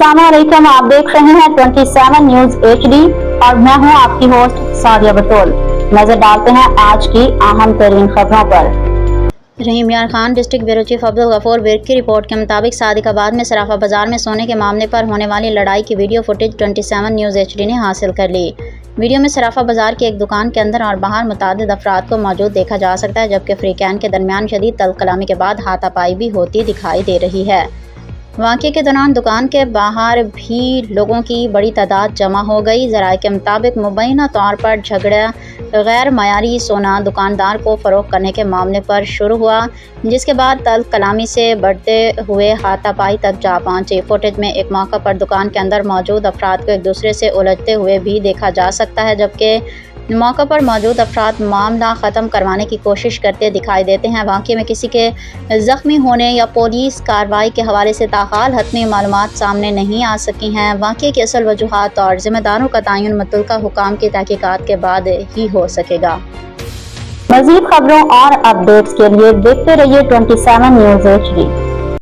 अस्सलामुअलैकुम, आप देख रहे हैं 27 न्यूज HD और मैं हूं आपकी होस्ट सादिया बतौल। नजर डालते हैं आज की अहम तरीन खबरों पर। Rahim Yar Khan district bureau chief Abdul Ghafoor Virk की रिपोर्ट के मुताबिक सादिकाबाद में सराफा बाजार में सोने के मामले पर होने वाली लड़ाई की वीडियो फुटेज 27 न्यूज़ HD ने हासिल कर ली। वीडियो में सराफा बाजार की एक दुकान के अंदर और बाहर मुतादिद अफराद को मौजूद देखा जा सकता है, जबकि फ्रीकैन के दरमियान शदीद तलकलामी के बाद हाथापाई भी होती दिखाई दे रही है। वाक़े के दौरान दुकान के बाहर भी लोगों की बड़ी तादाद जमा हो गई। ज़राए के मुताबिक मुबैना तौर पर झगड़ा गैर मयारी सोना दुकानदार को फ़रोख्त करने के मामले पर शुरू हुआ, जिसके बाद तल्ख कलामी से बढ़ते हुए हाथापाई तक जा पहुंची। फुटेज में एक मौका पर दुकान के अंदर मौजूद अफराद को एक दूसरे से उलझते हुए भी देखा जा सकता है, जबकि मौका पर मौजूद अफराद मामला ख़त्म करवाने की कोशिश करते दिखाई देते हैं। वाक़े में किसी के ज़ख्मी होने या पुलिस कार्रवाई के हवाले से ताहाल हतमी मालूमात सामने नहीं आ सकी हैं। वाक़े की असल वजूहात और ज़िम्मेदारों का तयन मुतल्लिका हुकाम की तहकीकात के बाद ही हो सकेगा। मज़ीद खबरों और अपडेट्स के लिए देखते रहिए 27 न्यूज HD।